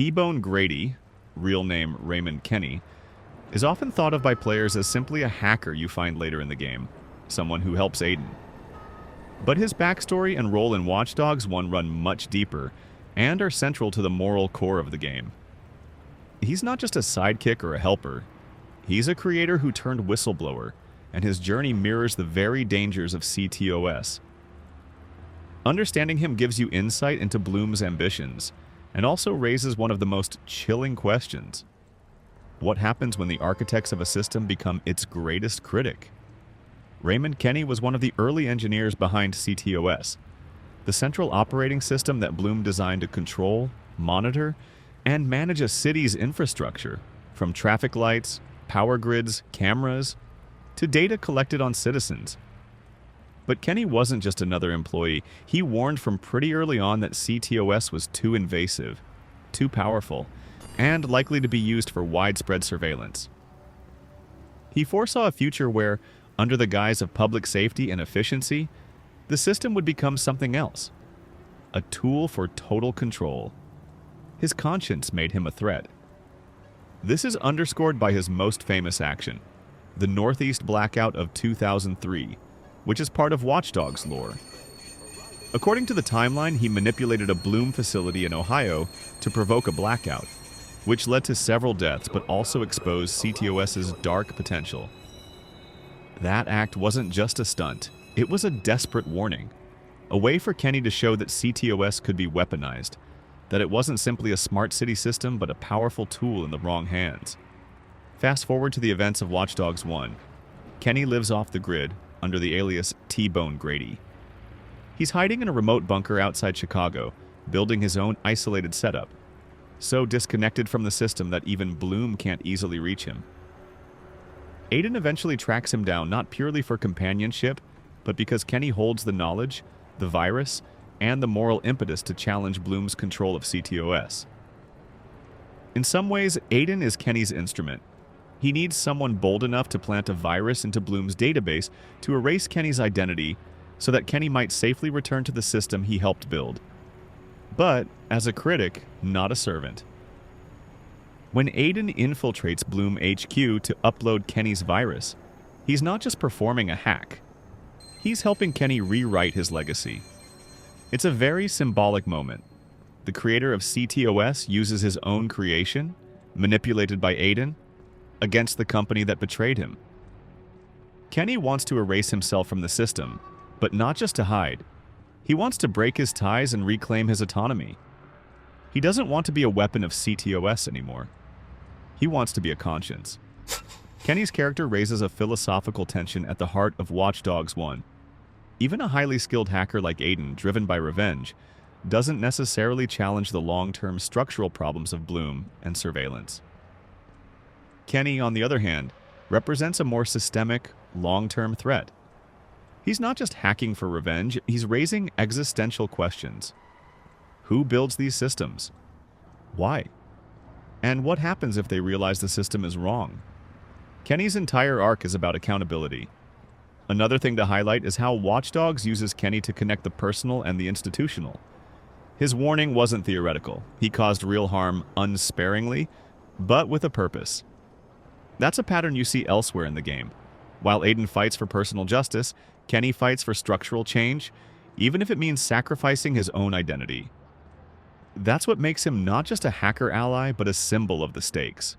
T-Bone Grady, real name Raymond Kenney, is often thought of by players as simply a hacker you find later in the game, someone who helps Aiden. But his backstory and role in Watch Dogs 1 run much deeper and are central to the moral core of the game. He's not just a sidekick or a helper. He's a creator who turned whistleblower, and his journey mirrors the very dangers of ctOS. Understanding him gives you insight into Bloom's ambitions, and also raises one of the most chilling questions. What happens when the architects of a system become its greatest critic? Raymond Kenney was one of the early engineers behind ctOS, the central operating system that Bloom designed to control, monitor, and manage a city's infrastructure, from traffic lights, power grids, cameras, to data collected on citizens. But Kenney wasn't just another employee. He warned from pretty early on that ctOS was too invasive, too powerful, and likely to be used for widespread surveillance. He foresaw a future where, under the guise of public safety and efficiency, the system would become something else, a tool for total control. His conscience made him a threat. This is underscored by his most famous action, the Northeast blackout of 2003, which is part of Watch Dogs lore. According to the timeline, he manipulated a Bloom facility in Ohio to provoke a blackout, which led to several deaths but also exposed ctOS's dark potential. That act wasn't just a stunt, it was a desperate warning, a way for Kenney to show that ctOS could be weaponized, that it wasn't simply a smart city system but a powerful tool in the wrong hands. Fast forward to the events of Watch Dogs 1. Kenney lives off the grid under the alias T-Bone Grady. He's hiding in a remote bunker outside Chicago, building his own isolated setup, so disconnected from the system that even Bloom can't easily reach him. Aiden eventually tracks him down not purely for companionship, but because Kenney holds the knowledge, the virus, and the moral impetus to challenge Bloom's control of ctOS. In some ways, Aiden is Kenney's instrument. He needs someone bold enough to plant a virus into Bloom's database to erase Kenney's identity so that Kenney might safely return to the system he helped build. But as a critic, not a servant. When Aiden infiltrates Bloom HQ to upload Kenney's virus, he's not just performing a hack. He's helping Kenney rewrite his legacy. It's a very symbolic moment. The creator of ctOS uses his own creation, manipulated by Aiden, against the company that betrayed him. Kenney wants to erase himself from the system, but not just to hide. He wants to break his ties and reclaim his autonomy. He doesn't want to be a weapon of ctOS anymore. He wants to be a conscience. Kenney's character raises a philosophical tension at the heart of Watch Dogs 1. Even a highly skilled hacker like Aiden, driven by revenge, doesn't necessarily challenge the long-term structural problems of Bloom and surveillance. Kenney, on the other hand, represents a more systemic, long-term threat. He's not just hacking for revenge, he's raising existential questions. Who builds these systems? Why? And what happens if they realize the system is wrong? Kenney's entire arc is about accountability. Another thing to highlight is how Watch Dogs uses Kenney to connect the personal and the institutional. His warning wasn't theoretical. He caused real harm unsparingly, but with a purpose. That's a pattern you see elsewhere in the game. While Aiden fights for personal justice, Kenney fights for structural change, even if it means sacrificing his own identity. That's what makes him not just a hacker ally, but a symbol of the stakes.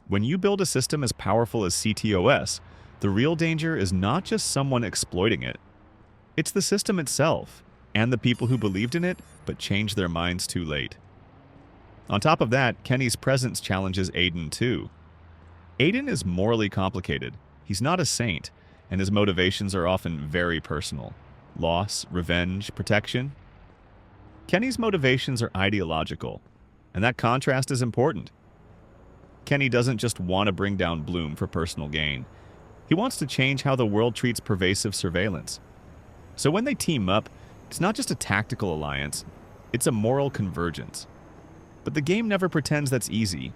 When you build a system as powerful as ctOS, the real danger is not just someone exploiting it. It's the system itself, and the people who believed in it, but changed their minds too late. On top of that, Kenney's presence challenges Aiden too. Aiden is morally complicated. He's not a saint, and his motivations are often very personal. Loss, revenge, protection. Kenney's motivations are ideological, and that contrast is important. Kenney doesn't just want to bring down Bloom for personal gain. He wants to change how the world treats pervasive surveillance. So when they team up, it's not just a tactical alliance, it's a moral convergence. But the game never pretends that's easy.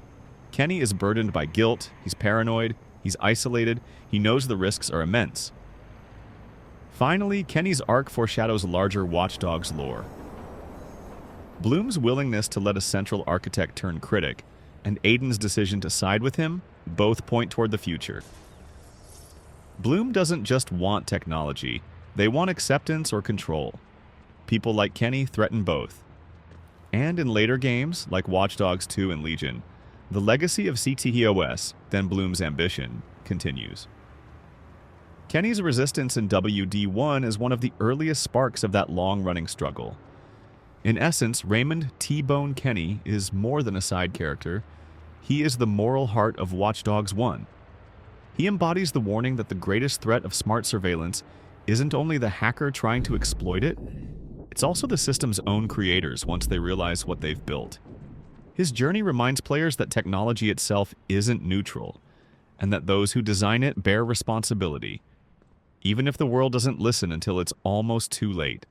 Kenney is burdened by guilt, he's paranoid, he's isolated, he knows the risks are immense. Finally, Kenney's arc foreshadows larger Watch Dogs lore. Bloom's willingness to let a central architect turn critic, and Aiden's decision to side with him, both point toward the future. Bloom doesn't just want technology, they want acceptance or control. People like Kenney threaten both. And in later games, like Watch Dogs 2 and Legion, the legacy of ctOS, then Bloom's ambition, continues. Kenney's resistance in WD1 is one of the earliest sparks of that long-running struggle. In essence, Raymond T-Bone Kenney is more than a side character. He is the moral heart of Watch Dogs 1. He embodies the warning that the greatest threat of smart surveillance isn't only the hacker trying to exploit it, it's also the system's own creators once they realize what they've built. His journey reminds players that technology itself isn't neutral, and that those who design it bear responsibility, even if the world doesn't listen until it's almost too late.